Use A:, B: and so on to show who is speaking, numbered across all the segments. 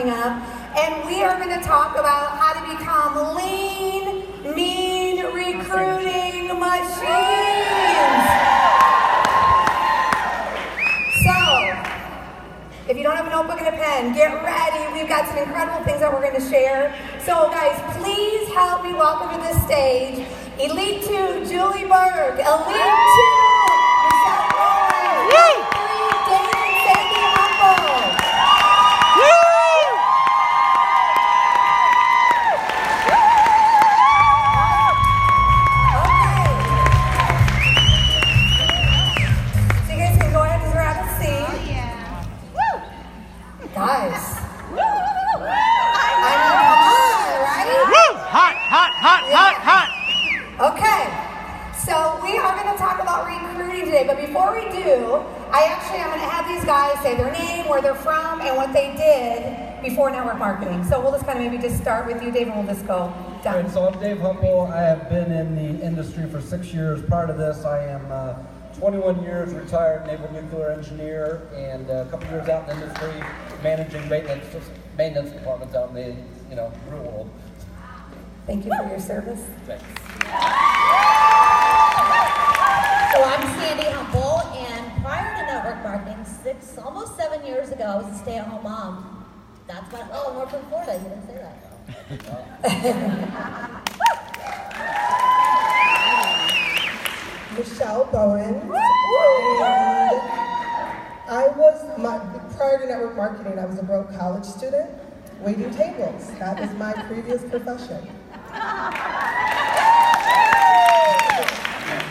A: coming up, and we are going to talk about how to become lean, mean recruiting machines. So, if you don't have a notebook and a pen, get ready. We've got some incredible things that we're going to share. So, guys, please help me welcome to the stage Elite 2, Julie Berg, Elite 2, but before we do, I'm going to have these guys say their name, where they're from, and what they did before network marketing. So we'll just kind of maybe just start with you, Dave, and we'll just go down.
B: Great. So I'm Dave Humble. I have been in the industry for 6 years. Prior to this, I am 21 years retired naval nuclear engineer, and a couple years out in the industry managing maintenance departments out in the real world.
A: Thank you for your service.
B: Thanks.
C: So I'm Sandy Humble, and prior to network marketing, almost 7 years ago, I was a stay-at-home mom. That's what. Oh, and we're from Florida. You didn't say
D: that. Michelle Bowen. And prior to network marketing, I was a broke college student, waiting tables. That was my previous profession.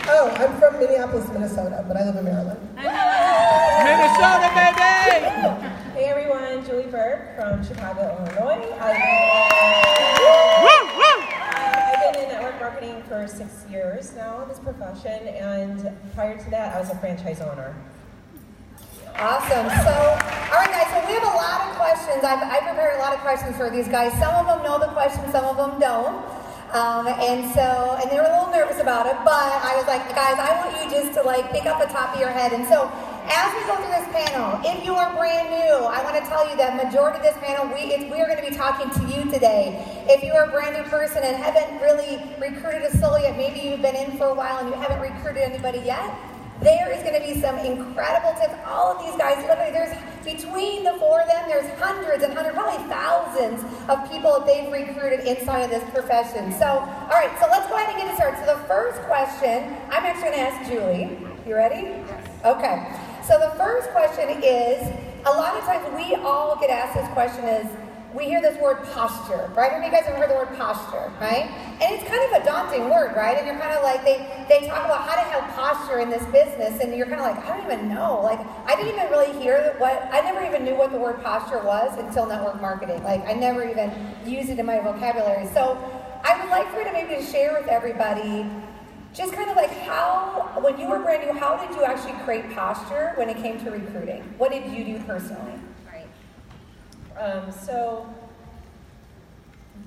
D: Oh, I'm from Minneapolis, Minnesota, but I live in Maryland.
E: Minnesota, baby!
F: Hey everyone, Julie Berg from Chicago, Illinois. I've been in network marketing for 6 years now in this profession, and prior to that, I was a franchise owner.
A: Awesome. So, all right, guys, so we have a lot of questions. I prepared a lot of questions for these guys. Some of them know the questions, some of them don't. And they were a little nervous about it, but I was like, guys, I want you just to pick up the top of your head. And so as we go through this panel, if you are brand new, I want to tell you that majority of this panel, we are going to be talking to you today. If you are a brand new person and haven't really recruited a soul yet, maybe you've been in for a while and you haven't recruited anybody yet, there is going to be some incredible tips. All of these guys, literally, there's between the four of them, there's hundreds and hundreds, probably thousands of people that they've recruited inside of this profession. So, all right, so let's go ahead and get it started. So the first question, I'm actually going to ask Julie. You ready? Yes. Okay. So the first question is, a lot of times we all get asked this question is, we hear this word posture, right? Have you guys ever heard the word posture, right? And it's kind of a daunting word, right? And you're kind of like, they talk about how to have posture in this business, and you're kind of like, I don't even know. I didn't even really I never even knew what the word posture was until network marketing. I never even used it in my vocabulary. So I would like for you to maybe share with everybody just kind of how, when you were brand new, how did you actually create posture when it came to recruiting? What did you do personally?
F: So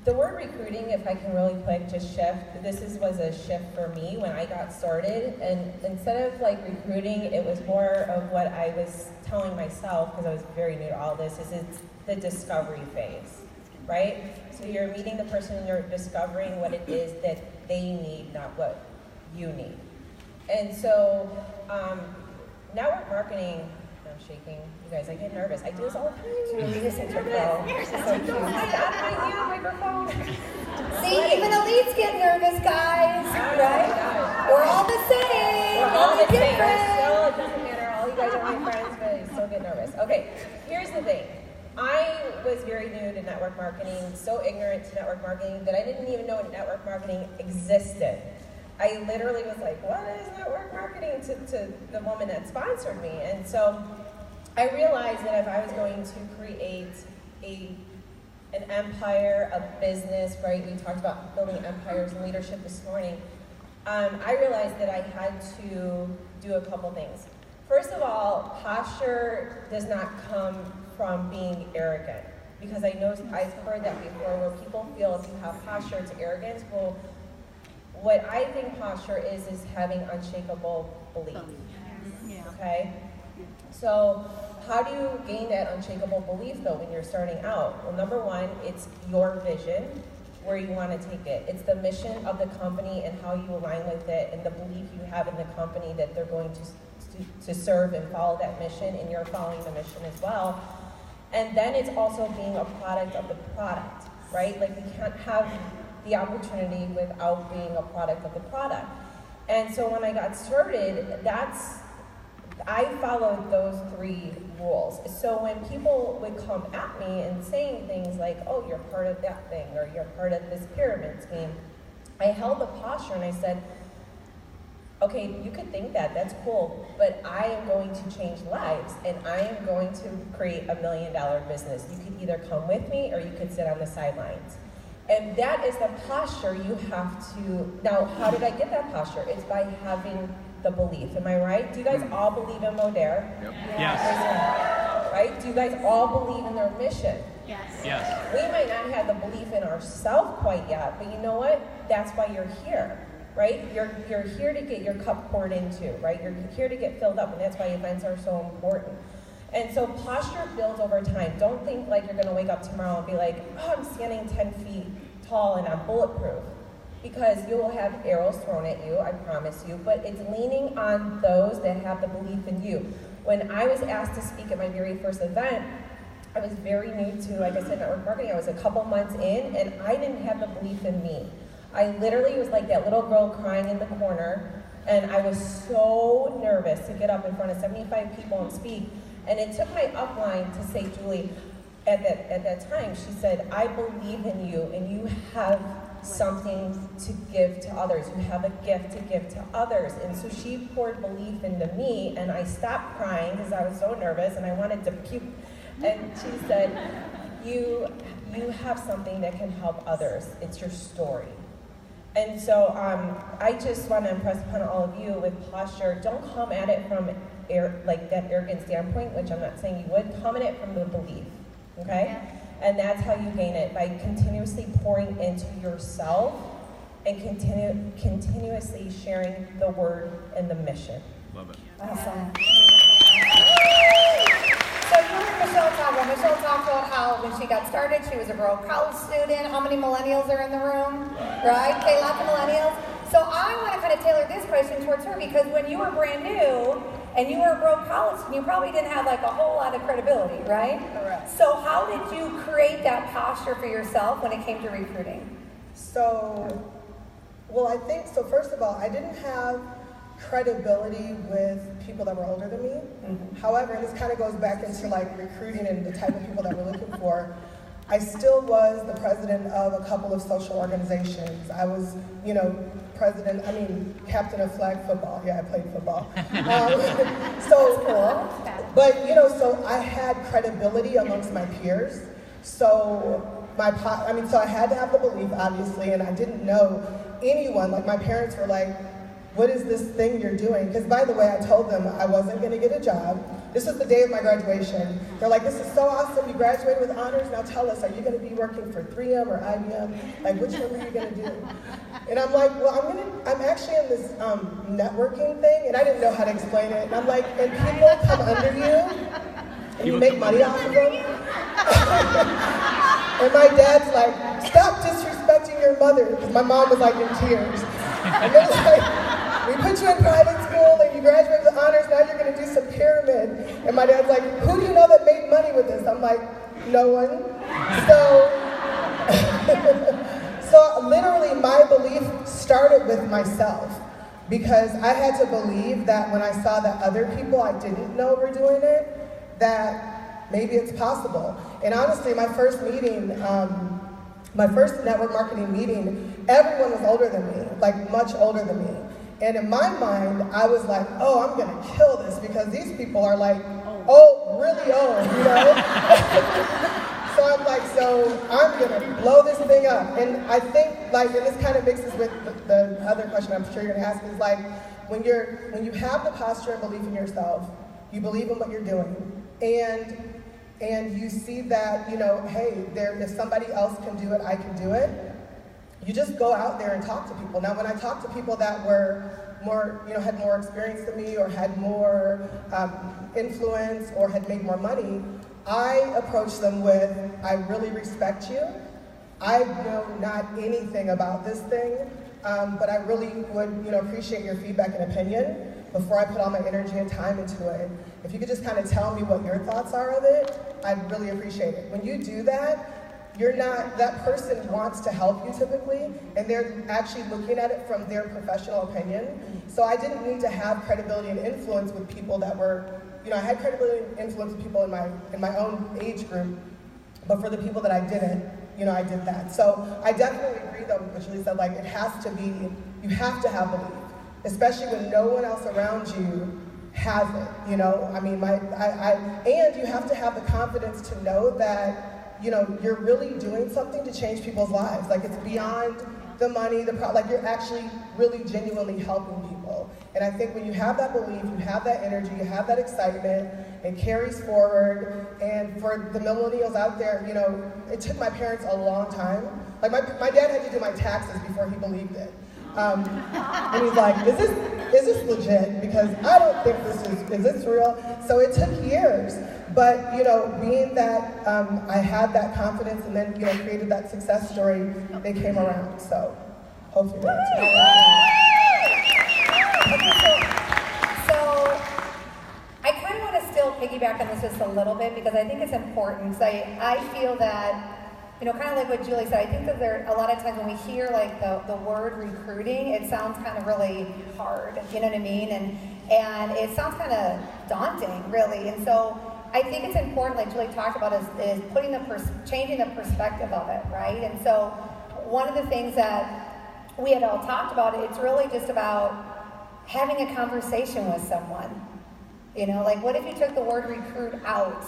F: the word recruiting, if I can really quick just shift, was a shift for me when I got started, and instead of recruiting, it was more of what I was telling myself, because I was very new to all this, is it's the discovery phase, right? So you're meeting the person and you're discovering what it is that they need, not what you need. And so network marketing, I'm shaking. You guys, I get nervous. I do this all the time.
A: You're such a pro.
F: So cute. Microphone.
A: See, even elites get nervous, guys. Right? We're all the same.
F: We're all the same. Still, it doesn't matter. All you guys are my friends, but I still get nervous. Okay, here's the thing. I was very new to network marketing, so ignorant to network marketing that I didn't even know network marketing existed. I literally was like, what is network marketing to the woman that sponsored me? And so I realized that if I was going to create an empire, a business, right? We talked about building empires and leadership this morning. I realized that I had to do a couple things. First of all, posture does not come from being arrogant, because I've heard that before, where people feel if you have posture, it's arrogance. Well, what I think posture is having unshakable belief. Okay? So how do you gain that unshakable belief though when you're starting out? Well, number one, it's your vision, where you want to take it. It's the mission of the company and how you align with it, and the belief you have in the company that they're going to serve and follow that mission, and you're following the mission as well. And then it's also being a product of the product, right? Like, we can't have the opportunity without being a product of the product. And so when I got started, I followed those 3 rules. So when people would come at me and saying things like, oh, you're part of that thing, or you're part of this pyramid scheme, I held the posture and I said, okay, you could think that, that's cool, but I am going to change lives, and I am going to create $1 million business. You could either come with me or you could sit on the sidelines. And that is the posture you have to. Now, how did I get that posture? It's by having the belief. Am I right? Do you guys all believe in Modere?
E: Yep.
C: Yes.
F: Right? Do you guys all believe in their mission?
C: Yes.
E: Yes.
F: We might not have the belief in ourselves quite yet, but you know what? That's why you're here, right? You're here to get your cup poured into, right? You're here to get filled up, and that's why events are so important. And so posture builds over time. Don't think like you're going to wake up tomorrow and be like, oh, I'm standing 10 feet tall and I'm bulletproof. Because you will have arrows thrown at you, I promise you, but it's leaning on those that have the belief in you. When I was asked to speak at my very first event, I was very new to, like I said, network marketing. I was a couple months in, and I didn't have the belief in me. I literally was like that little girl crying in the corner, and I was so nervous to get up in front of 75 people and speak. And it took my upline to say, Julie, at that time, she said, I believe in you, and you have something to give to others. You have a gift to give to others. And so she poured belief into me, and I stopped crying because I was so nervous and I wanted to puke. And she said, you have something that can help others. It's your story. And so I just want to impress upon all of you with posture. Don't come at it from like that arrogant standpoint, which I'm not saying you would. Come at it from the belief, okay? Yeah. And that's how you gain it, by continuously pouring into yourself and continuously sharing the word and the mission.
E: Love it.
A: Awesome. So you heard Michelle talk about. Michelle talked about how when she got started, she was a broke college student. How many millennials are in the room? Right? Okay, lots of millennials. So I want to kind of tailor this question towards her, because when you were brand new and you were a broke college student, you probably didn't have like a whole lot of credibility, right?
D: Correct.
A: So how did you create that posture for yourself when it came to recruiting?
D: So, well, I think, so first of all, I didn't have credibility with people that were older than me. Mm-hmm. However, and this kind of goes back into like recruiting and the type of people that we're looking for. I still was the president of a couple of social organizations. I was, captain of flag football. Yeah, I played football. So cool. But, so I had credibility amongst my peers. So so I had to have the belief, obviously, and I didn't know anyone. Like, my parents were like, what is this thing you're doing? Because, by the way, I told them I wasn't going to get a job. This was the day of my graduation. They're like, this is so awesome. You graduated with honors. Now tell us, are you going to be working for 3M or IBM? Like, which one are you going to do? And I'm like, well, I'm actually in this networking thing, and I didn't know how to explain it. And I'm like, and people come under you, and you make money off of them? And my dad's like, stop disrespecting your mother, because my mom was like in tears. And they're like, we put you in private school and you graduated with honors, now you're going to do some pyramid. And my dad's like, who do you know that made money with this? I'm like, no one. So literally my belief started with myself, because I had to believe that when I saw that other people I didn't know were doing it, that maybe it's possible. And honestly, my first meeting, my first network marketing meeting, everyone was older than me, like much older than me. And in my mind, I was like, oh, I'm gonna kill this, because these people are like, oh, really old, So I'm like, so I'm gonna blow this thing up. And I think, like, and this kind of mixes with the other question I'm sure you're gonna ask, is like, when you have the posture and belief in yourself, you believe in what you're doing, and you see that, hey, if somebody else can do it, I can do it. you just go out there and talk to people. Now, when I talk to people that were more, had more experience than me, or had more influence, or had made more money, I approach them with, I really respect you. I know not anything about this thing, but I really would, appreciate your feedback and opinion before I put all my energy and time into it. If you could just kind of tell me what your thoughts are of it, I'd really appreciate it. When you do that, that person wants to help you typically, and they're actually looking at it from their professional opinion. So I didn't need to have credibility and influence with people that were, I had credibility and influence with people in my own age group, but for the people that I didn't, I did that. So I definitely agree though with what Julie said, like it has to be, you have to have belief, especially when no one else around you has it, I mean, and you have to have the confidence to know that, you're really doing something to change people's lives. Like it's beyond the money, like you're actually really genuinely helping people. And I think when you have that belief, you have that energy, you have that excitement, it carries forward. And for the millennials out there, it took my parents a long time. Like my dad had to do my taxes before he believed it. And he's like, is this legit? Because I don't think is this real? So it took years. But, being that I had that confidence and then, created that success story, they came around. So hopefully that's
A: Okay, so I kind of want to still piggyback on this just a little bit because I think it's important. Because I feel that, kind of like what Julie said, I think that there a lot of times when we hear like the word recruiting, it sounds kind of really hard, you know what I mean? And it sounds kind of daunting, really. And so I think it's important, like Julie talked about, is putting changing the perspective of it, right? And so one of the things that we had all talked about, it's really just about having a conversation with someone. Like what if you took the word recruit out,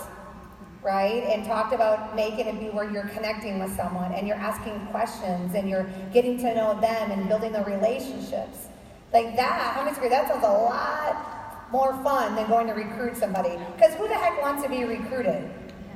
A: right? And talked about making it be where you're connecting with someone and you're asking questions and you're getting to know them and building the relationships. Like that, how many agree? That sounds a lot more fun than going to recruit somebody. Because who the heck wants to be recruited?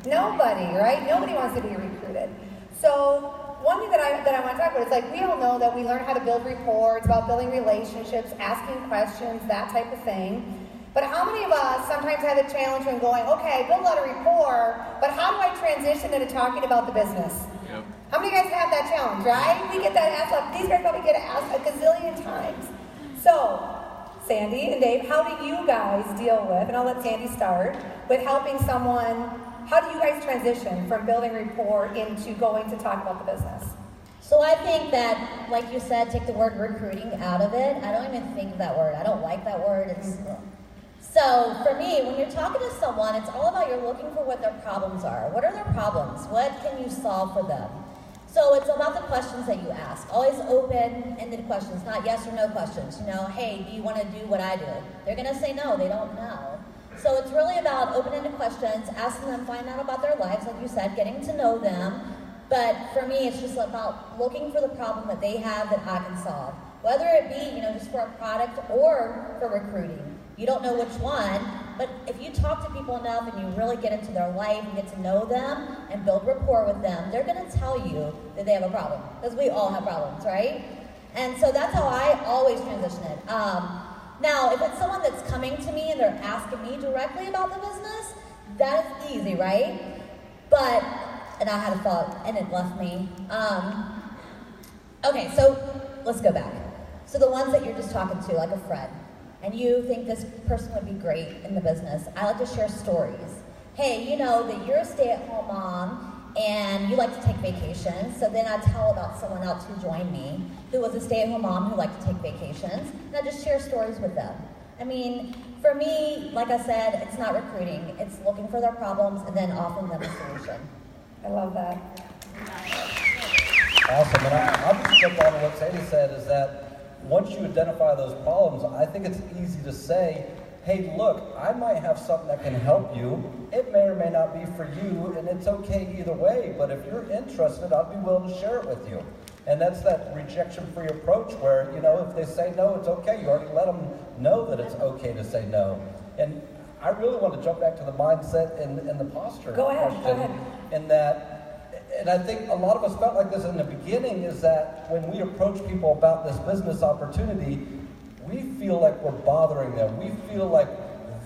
A: Nobody, right? Nobody wants to be recruited. So one thing that I want to talk about is like we all know that we learn how to build rapport. It's about building relationships, asking questions, that type of thing. But how many of us sometimes have a challenge when going, okay, I build a lot of rapport, but how do I transition into talking about the business? Yep. How many of you guys have that challenge, right? We get that asked, like, these guys probably get asked a gazillion times. So, Sandy and Dave, how do you guys deal with, and I'll let Sandy start, with helping someone, how do you guys transition from building rapport into going to talk about the business?
C: So I think that, like you said, take the word recruiting out of it. I don't even think of that word. I don't like that word. So for me, when you're talking to someone, it's all about you're looking for what their problems are. What are their problems? What can you solve for them? So it's about the questions that you ask. Always open-ended questions, not yes or no questions. Hey, do you want to do what I do? They're going to say no, they don't know. So it's really about open-ended questions, asking them, find out about their lives, like you said, getting to know them. But for me, it's just about looking for the problem that they have that I can solve. Whether it be, just for a product or for recruiting. You don't know which one, but if you talk to people enough and you really get into their life and get to know them and build rapport with them, they're going to tell you that they have a problem. Because we all have problems, right? And so that's how I always transition it. Now, if it's someone that's coming to me and they're asking me directly about the business, that is easy, right? But, and I had a thought and it left me. Okay, so let's go back. So the ones that you're just talking to, like a friend, and you think this person would be great in the business, I like to share stories. Hey, you know that you're a stay-at-home mom and you like to take vacations, so then I tell about someone else who joined me who was a stay-at-home mom who liked to take vacations, and I just share stories with them. I mean, for me, like I said, it's not recruiting, it's looking for their problems and then offering them a solution.
A: I love that.
B: Awesome, and I'll just jump on what Sandy said is that once you identify those problems, I think it's easy to say, hey, look, I might have something that can help you. It may or may not be for you, and it's okay either way, but if you're interested, I'd be willing to share it with you. And that's that rejection-free approach where, if they say no, it's okay. You already let them know that it's okay to say no. And I really want to jump back to the mindset and the posture
A: Go ahead.
B: in that, and I think a lot of us felt like this in the beginning, is that when we approach people about this business opportunity, we feel like we're bothering them. We feel like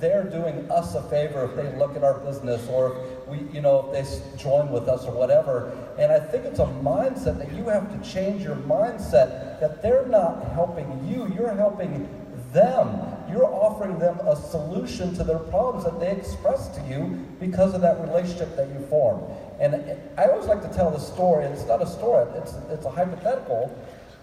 B: they're doing us a favor if they look at our business, or if we, if they join with us or whatever. And I think it's a mindset that you have to change your mindset, that they're not helping you, you're helping them. You're offering them a solution to their problems that they express to you because of that relationship that you form. And I always like to tell this story, and it's not a story, it's a hypothetical,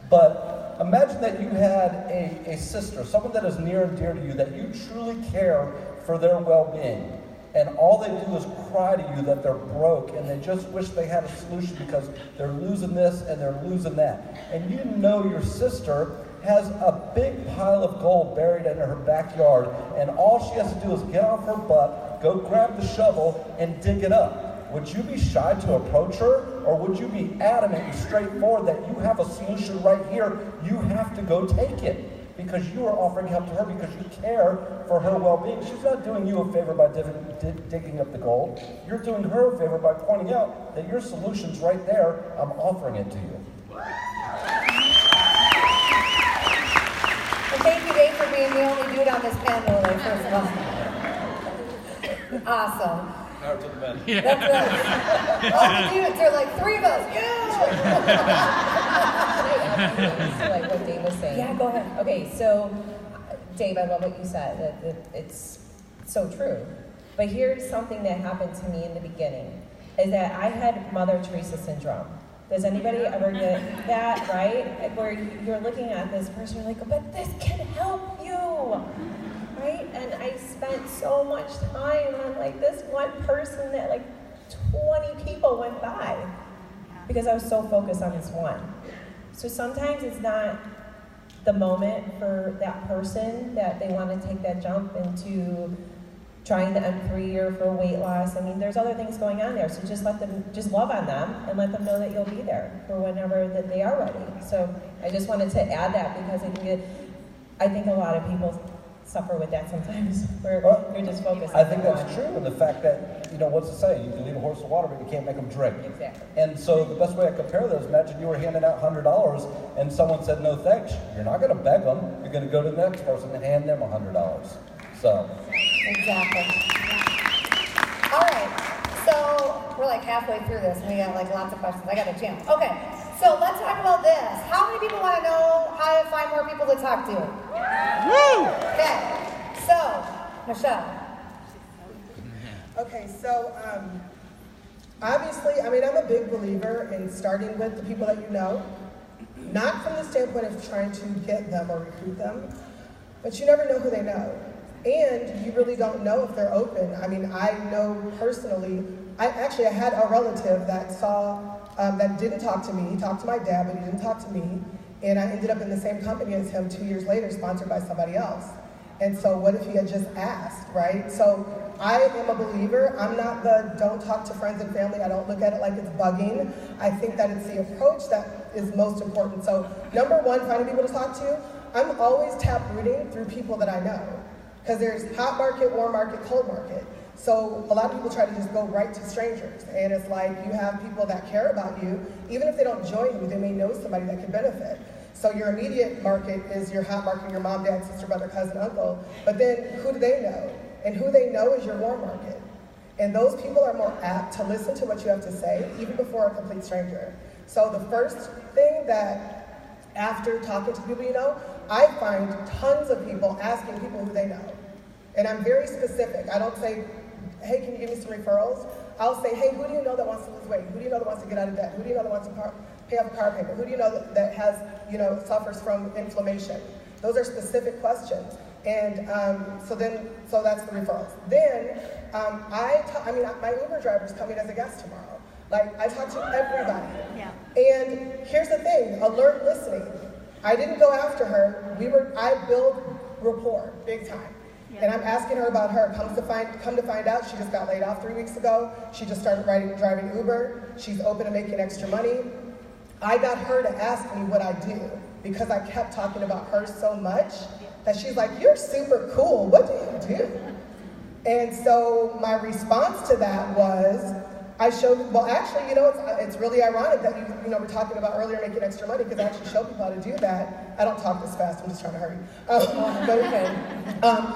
B: but imagine that you had a sister, someone that is near and dear to you, that you truly care for their well-being. And all they do is cry to you that they're broke, and they just wish they had a solution because they're losing this and they're losing that. And you know your sister has a big pile of gold buried in her backyard, and all she has to do is get off her butt, go grab the shovel, and dig it up. Would you be shy to approach her, or would you be adamant and straightforward that you have a solution right here, you have to go take it? Because you are offering help to her because you care for her well-being. She's not doing you a favor by digging up the gold. You're doing her a favor by pointing out that your solution's right there. I'm offering it to you.
A: And thank you, Dave, for being the only dude on this panel, first of all. Awesome.
E: Power to the men.
A: That's right. All the dudes are like, 3 of us, yeah!
F: So like what Dave was saying.
A: Yeah, go ahead.
F: Okay, so Dave, I love what you said. That it's so true. But here's something that happened to me in the beginning, is that I had Mother Teresa syndrome. Does anybody ever get that, right? Like where you're looking at this person, you're like, but this can help you, right? And I spent so much time on like this one person that like 20 people went by because I was so focused on this one. So sometimes it's not the moment for that person that they want to take that jump into trying the M3 or for weight loss. I mean, there's other things going on there. So just love on them and let them know that you'll be there for whenever that they are ready. So I just wanted to add that because I think a lot of people suffer with that sometimes, where you're just focused on
B: I think that's true, and the fact that, what's it say? You can lead a horse to water, but you can't make them drink.
F: Exactly.
B: And so the best way I compare those, imagine you were handing out $100 and someone said no thanks. You're not going to beg them. You're going to go to the next person and hand them $100. So.
A: Exactly. All right, so we're like halfway through this, and we got like lots of questions. I got a chance. Okay, so let's talk about this. How many people want to know how to find more people to talk to? Woo! Okay, so Michelle.
D: Okay, so obviously, I'm a big believer in starting with the people that you know, not from the standpoint of trying to get them or recruit them, but you never know who they know. And you really don't know if they're open. I know personally, I had a relative that that didn't talk to me. He talked to my dad, but he didn't talk to me. And I ended up in the same company as him 2 years later, sponsored by somebody else. And so what if he had just asked, right? So I am a believer. I'm not the don't talk to friends and family. I don't look at it like it's bugging. I think that it's the approach that is most important. So number one, finding people to talk to. I'm always tap rooting through people that I know. Because there's hot market, warm market, cold market. So a lot of people try to just go right to strangers. And it's like you have people that care about you. Even if they don't join you, they may know somebody that could benefit. So your immediate market is your hot market, your mom, dad, sister, brother, cousin, uncle. But then who do they know? And who they know is your warm market. And those people are more apt to listen to what you have to say, even before a complete stranger. So the first thing that, after talking to people you know, I find tons of people asking people who they know. And I'm very specific. I don't say, hey, can you give me some referrals? I'll say, hey, who do you know that wants to lose weight? Who do you know that wants to get out of debt? Who do you know that wants to pay off a car payment? Who do you know that has, suffers from inflammation? Those are specific questions. And so that's the referrals. Then my Uber driver's coming as a guest tomorrow. Like, I talk to everybody.
G: Yeah.
D: And here's the thing, alert listening. I didn't go after her. I build rapport, big time.
G: Yeah.
D: And I'm asking her about her. Come to find out, she just got laid off 3 weeks ago. She just started driving Uber. She's open to making extra money. I got her to ask me what I do because I kept talking about her so much that she's like, you're super cool. What do you do? And so my response to that was, I showed, well, actually, you know, it's really ironic that you know, we're talking about earlier making extra money, because I actually show people how to do that. I don't talk this fast, I'm just trying to hurry. But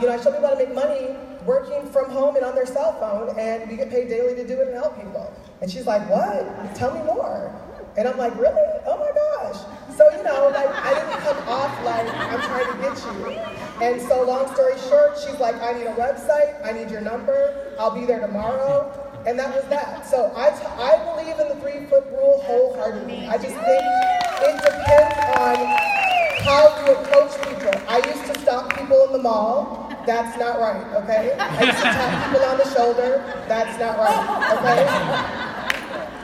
D: you know, I show people how to make money working from home and on their cell phone, and we get paid daily to do it and help people. And she's like, what? Tell me more. And I'm like, really? Oh my gosh. So, you know, like, I didn't come off like I'm trying to get you. And so, long story short, she's like, I need a website, I need your number, I'll be there tomorrow. And that was that. So I believe in the 3-foot rule wholeheartedly. I just think it depends on how you approach people. I used to stalk people in the mall. That's not right, okay? I used to tap people on the shoulder. That's not right, okay?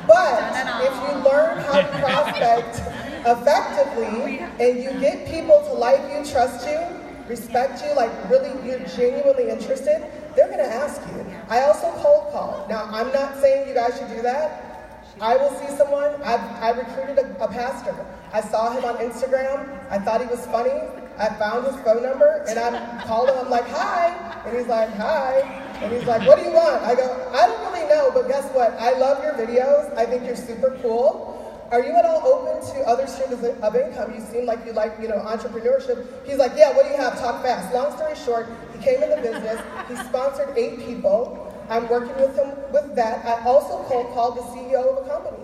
D: But if you learn how to prospect effectively and you get people to like you, trust you, respect you, like really you're genuinely interested, they're gonna ask you. I also cold call. Now, I'm not saying you guys should do that. I will see someone, I recruited a pastor. I saw him on Instagram, I thought he was funny, I found his phone number, and I called him, I'm like, hi, and he's like, hi, and he's like, what do you want? I go, I don't really know, but guess what? I love your videos, I think you're super cool. Are you at all open to other streams of income? You seem like you like, you know, entrepreneurship. He's like, yeah, what do you have? Talk fast. Long story short, he came into business. He sponsored 8 people. I'm working with him with that. I also cold called the CEO of a company.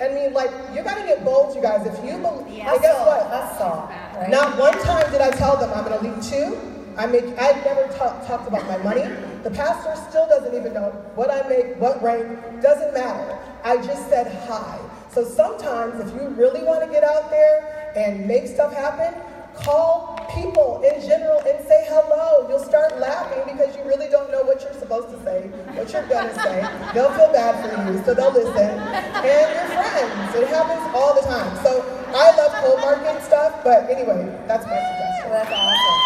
D: I mean, like, you gotta get bold, you guys. If you believe, and guess what?
A: Right?
D: Not one time did I tell them I'm gonna leave 2. I never talked about my money. The pastor still doesn't even know what I make, what rank, doesn't matter. I just said hi. So sometimes if you really want to get out there and make stuff happen, call people in general and say hello. You'll start laughing because you really don't know what you're supposed to say, what you're gonna say. They'll feel bad for you, so they'll listen. And you're friends. It happens all the time. So I love cold market stuff, but anyway, that's my suggestion.
A: Well, that's awesome.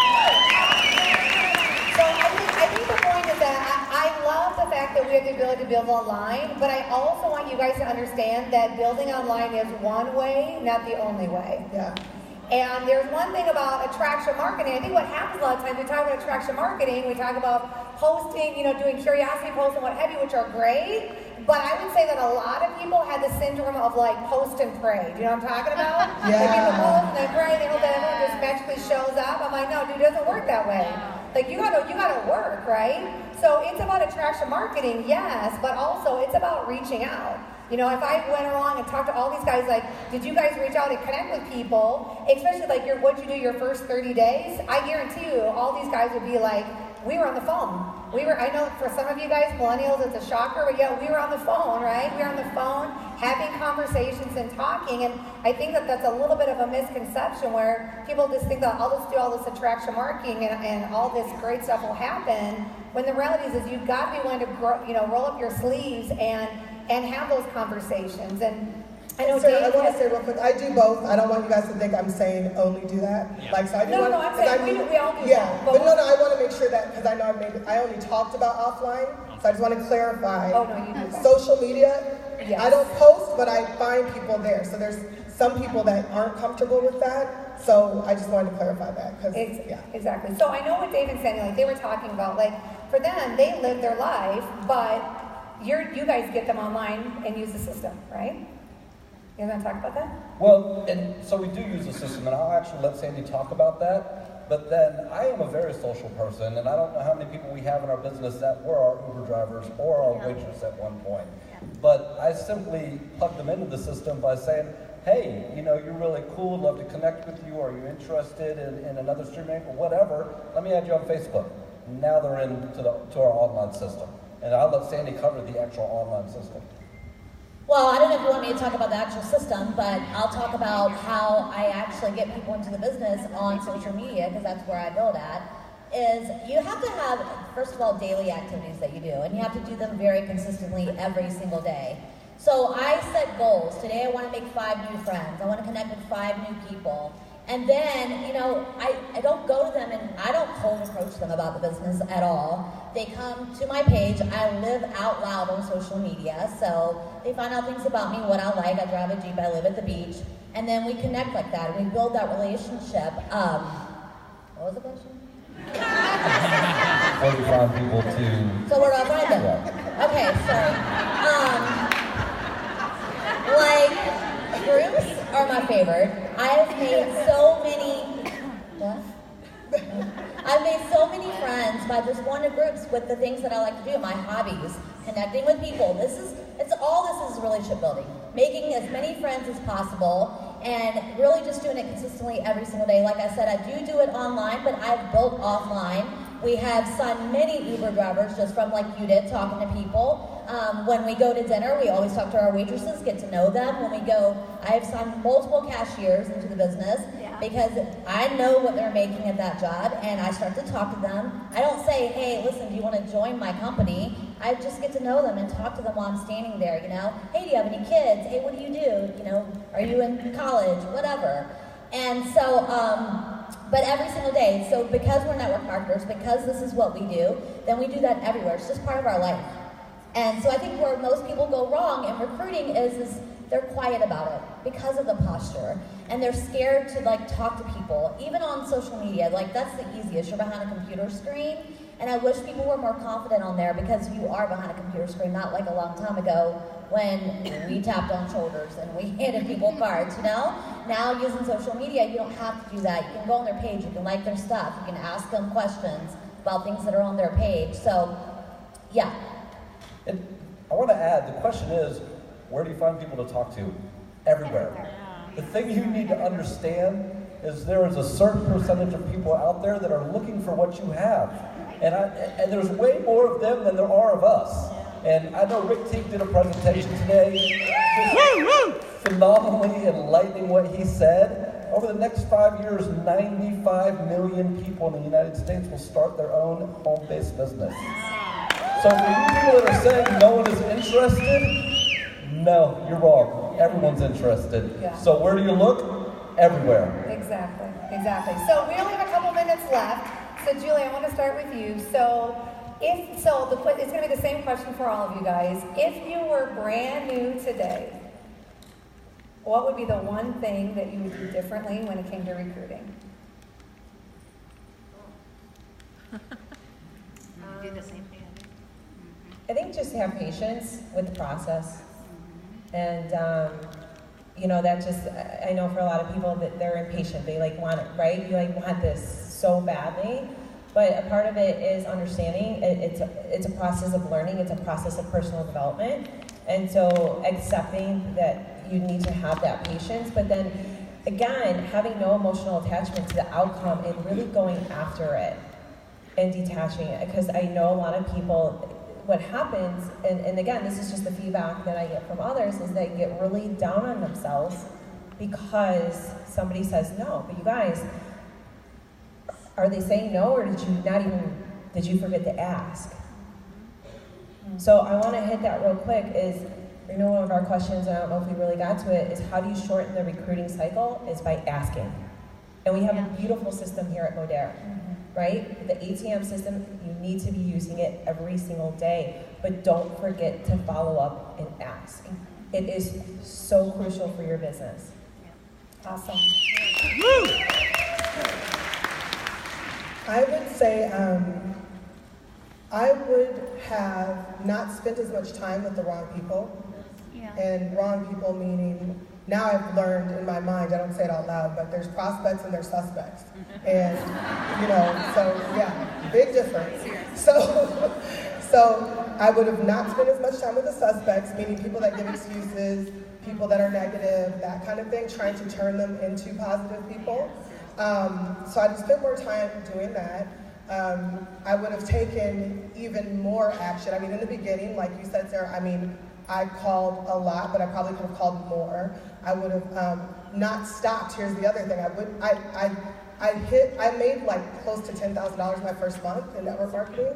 A: So I think the point is that I love the fact that we have the ability to build online, but I also want you guys to understand that building online is one way, not the only way.
D: Yeah.
A: And there's one thing about attraction marketing. I think what happens a lot of times, we talk about attraction marketing, we talk about posting, you know, doing curiosity posts and what have you, which are great. But I would say that a lot of people have the syndrome of like post and pray. Do you know what I'm talking about?
D: Yeah.
A: Like people post and they pray, they hope that everyone just magically shows up. I'm like, no, dude, it doesn't work that way. Like you gotta work, right? So it's about attraction marketing, yes, but also it's about reaching out. You know, if I went along and talked to all these guys, like, did you guys reach out and connect with people, especially like what'd you do your first 30 days? I guarantee you, all these guys would be like, we were on the phone. I know for some of you guys, millennials, it's a shocker, but yeah, we were on the phone, right? We were on the phone having conversations and talking, and I think that that's a little bit of a misconception where people just think that I'll just do all this attraction marketing and all this great stuff will happen, when the reality is you've got to be willing to grow, you know, roll up your sleeves and have those conversations. And I know
D: Sarah, I want to say real quick, I do both. I don't want you guys to think I'm saying only do that.
E: Yeah.
D: Like, so I do
A: No,
D: want,
A: no, I'm saying we all do
D: yeah,
A: both.
D: but no, I want to make sure that, because I know I only talked about offline, so I just want to clarify.
A: Oh, no, you do that.
D: Social media,
A: Yes.
D: I don't post, but I find people there. So there's some people that aren't comfortable with that. So I just wanted to clarify that. Yeah.
A: Exactly. So I know what Dave and Sandy, like they were talking about, like for them, they live their life, but you guys get them online and use the system, right? You want to talk about that?
B: Well, and so we do use the system, and I'll actually let Sandy talk about that. But then I am a very social person, and I don't know how many people we have in our business that were our Uber drivers or our waitresses at one point. But I simply plug them into the system by saying, hey, you know, you're really cool, love to connect with you. Are you interested in another streaming or whatever? Let me add you on Facebook. Now they're into our online system. And I'll let Sandy cover the actual online system.
C: Well, I don't know if you want me to talk about the actual system, but I'll talk about how I actually get people into the business on social media, because that's where I build at, is you have to have, first of all, daily activities that you do, and you have to do them very consistently every single day. So I set goals. Today I want to make 5 new friends. I want to connect with 5 new people. And then, you know, I don't go to them and I don't cold approach them about the business at all. They come to my page. I live out loud on social media. So they find out things about me, what I like. I drive a Jeep. I live at the beach. And then we connect like that. And we build that relationship. What was the question?
B: Where do you find people to...
C: So where do I find them? Okay, sorry. are my favorite. I have made so many, what? I've made so many friends by just going to groups with the things that I like to do, my hobbies, connecting with people. All this is relationship building. Making as many friends as possible and really just doing it consistently every single day. Like I said, I do it online, but I've built offline. We have signed many Uber drivers just from like you did, talking to people. When we go to dinner, we always talk to our waitresses, get to know them. When we go, I have signed multiple cashiers into the business because I know what they're making at that job, and I start to talk to them. I don't say, hey, listen, do you want to join my company? I just get to know them and talk to them while I'm standing there, you know? Hey, do you have any kids? Hey, what do you do? You know, are you in college? Whatever. And so, but every single day, so because we're network marketers, because this is what we do, then we do that everywhere. It's just part of our life. And so I think where most people go wrong in recruiting is they're quiet about it because of the posture. And they're scared to like talk to people, even on social media. Like that's the easiest. You're behind a computer screen. And I wish people were more confident on there because you are behind a computer screen, not like a long time ago when we tapped on shoulders and we handed people cards, you know? Now using social media, you don't have to do that. You can go on their page, you can like their stuff, you can ask them questions about things that are on their page. So, yeah.
B: And I want to add, the question is, where do you find people to talk to? Everywhere. The thing you need to understand is there is a certain percentage of people out there that are looking for what you have. And there's way more of them than there are of us. And I know Rick Teague did a presentation today, just phenomenally enlightening what he said. Over the next 5 years, 95 million people in the United States will start their own home-based business. So for you people that are saying no one is interested, no, you're wrong. Everyone's interested.
A: Yeah.
B: So where do you look? Everywhere.
A: Exactly. So we only have a couple minutes left. So Julie, I want to start with you. So it's going to be the same question for all of you guys. If you were brand new today, what would be the one thing that you would do differently when it came to recruiting?
G: Do the same thing.
F: I think just have patience with the process. And, you know, that just, I know for a lot of people that they're impatient. They like want it, right? You like want this so badly. But a part of it is understanding it's a process of learning. It's a process of personal development. And so accepting that you need to have that patience, but then again, having no emotional attachment to the outcome and really going after it and detaching it. Because I know a lot of people, what happens, and again, this is just the feedback that I get from others, is they get really down on themselves because somebody says no. But you guys, are they saying no, or did you forget to ask? So I want to hit that real quick is, you know, one of our questions, and I don't know if we really got to it, is how do you shorten the recruiting cycle? Is by asking. And we have a beautiful system here at Modera, right? The ATM system, you need to be using it every single day, but don't forget to follow up and ask. It is so crucial for your business.
A: Awesome.
D: I would say I would have not spent as much time with the wrong people. And wrong people meaning, now I've learned in my mind, I don't say it out loud, but there's prospects and there's suspects. And, you know, so yeah, big difference. So I would have not spent as much time with the suspects, meaning people that give excuses, people that are negative, that kind of thing, trying to turn them into positive people. So I'd spent more time doing that. I would have taken even more action. I mean, in the beginning, like you said, Sarah, I mean, I called a lot, but I probably could have called more. I would have not stopped. Here's the other thing. I made like close to $10,000 my first month in network marketing,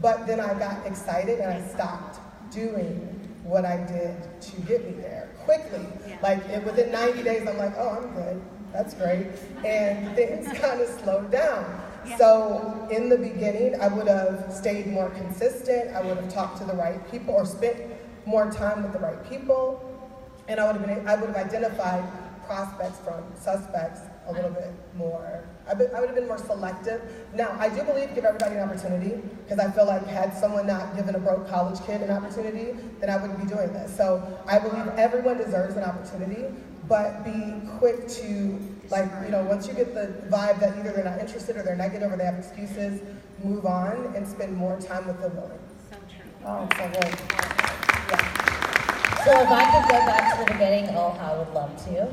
D: but then I got excited and I stopped doing what I did to get me there quickly. Like within 90 days, I'm like, oh, I'm good. That's great. And things kind of slowed down. So in the beginning, I would have stayed more consistent. I would have talked to the right people or spent more time with the right people. And I would have identified prospects from suspects a little bit more. I would have been more selective. Now, I do believe give everybody an opportunity, because I feel like had someone not given a broke college kid an opportunity, then I wouldn't be doing this. So I believe everyone deserves an opportunity, but be quick to, like, you know, once you get the vibe that either they're not interested or they're negative or they have excuses, move on and spend more time with the willing.
G: So true.
A: Oh, so good.
D: Yeah.
C: So if I could go back to the beginning, oh, I would love to.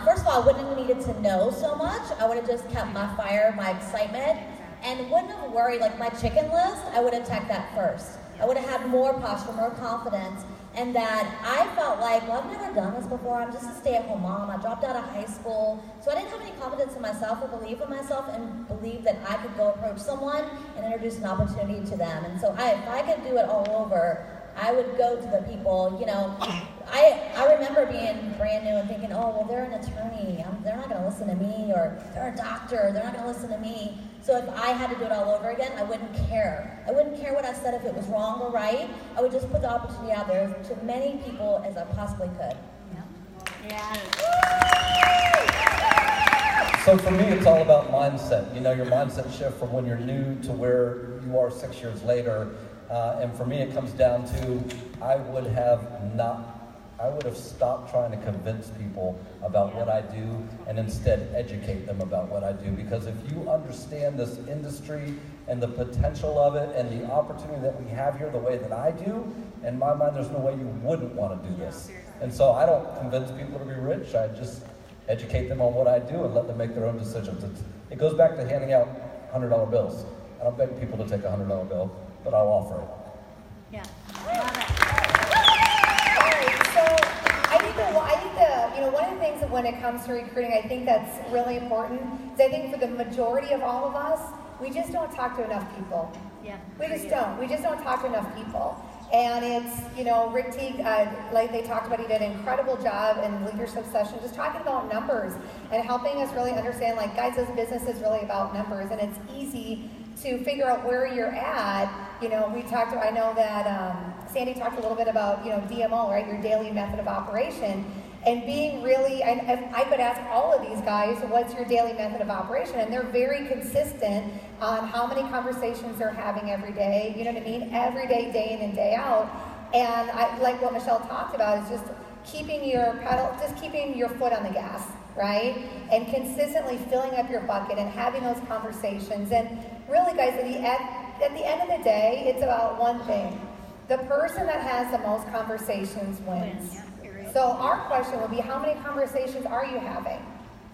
C: First of all, I wouldn't have needed to know so much. I would have just kept my fire, my excitement, and wouldn't have worried, like my chicken list, I would have attacked that first. I would have had more posture, more confidence, and that I felt like, well, I've never done this before. I'm just a stay-at-home mom. I dropped out of high school. So I didn't have any confidence in myself or belief in myself and believe that I could go approach someone and introduce an opportunity to them. And so if I could do it all over, I would go to the people, you know, I remember being brand new and thinking, oh, well, they're an attorney. They're not going to listen to me, or they're a doctor. They're not going to listen to me. So if I had to do it all over again, I wouldn't care. I wouldn't care what I said if it was wrong or right. I would just put the opportunity out there to many people as I possibly could.
G: Yeah.
B: So for me, it's all about mindset. You know, your mindset shift from when you're new to where you are 6 years later. And for me, it comes down to I would have stopped trying to convince people about what I do and instead educate them about what I do. Because if you understand this industry and the potential of it and the opportunity that we have here the way that I do, in my mind, there's no way you wouldn't want to do this. And so I don't convince people to be rich. I just educate them on what I do and let them make their own decisions. It goes back to handing out $100 bills. I don't beg people to take a $100 bill, but I'll offer it.
G: Yeah. Love it.
A: All right, so I think you know, one of the things that when it comes to recruiting, I think that's really important is I think for the majority of all of us, we just don't talk to enough people.
G: Yeah.
A: We just don't. We just don't talk to enough people. And it's, you know, Rick Teague, like they talked about, he did an incredible job in leadership session, just talking about numbers and helping us really understand, like, guys, this business is really about numbers, and it's easy to figure out where you're at. You know, I know that Sandy talked a little bit about, you know, DMO, right, your daily method of operation, and being really, I could ask all of these guys, what's your daily method of operation? And they're very consistent on how many conversations they're having every day, you know what I mean? Every day, day in and day out. And I like what Michelle talked about is just keeping your foot on the gas, right? And consistently filling up your bucket and having those conversations. And really, guys, at the end of the day, it's about one thing. The person that has the most conversations wins. So our question would be, how many conversations are you having?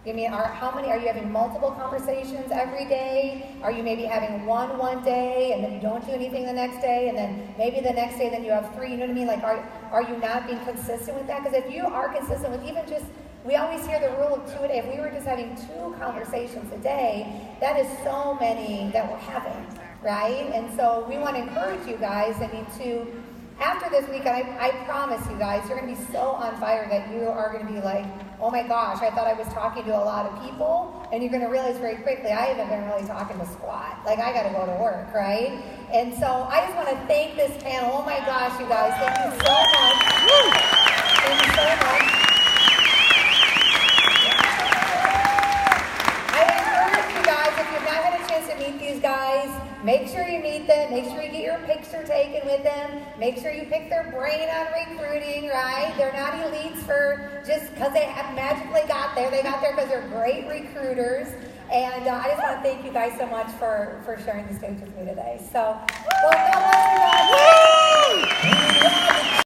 A: I mean, are you having multiple conversations every day? Are you maybe having one day, and then you don't do anything the next day, and then maybe the next day then you have 3, you know what I mean? Like, are you not being consistent with that? Because if you are consistent with even just, we always hear the rule of 2 a day. If we were just having 2 conversations a day, that is so many that we're having, right? And so we want to encourage you guys, I mean, to, after this weekend, I promise you guys, you're going to be so on fire that you are going to be like, oh my gosh, I thought I was talking to a lot of people, and you're going to realize very quickly, I haven't been really talking to squat. Like, I got to go to work, right? And so I just want to thank this panel. Oh my gosh, you guys, thank you so much. Thank you so much. I encourage you guys, if you've not had a chance to meet these guys, make sure you meet them. Make sure you get your picture taken with them. Make sure you pick their brain on recruiting, right? They're not elites for just because they have magically got there. They got there because they're great recruiters. And I just want to thank you guys so much for sharing the stage with me today. So, well,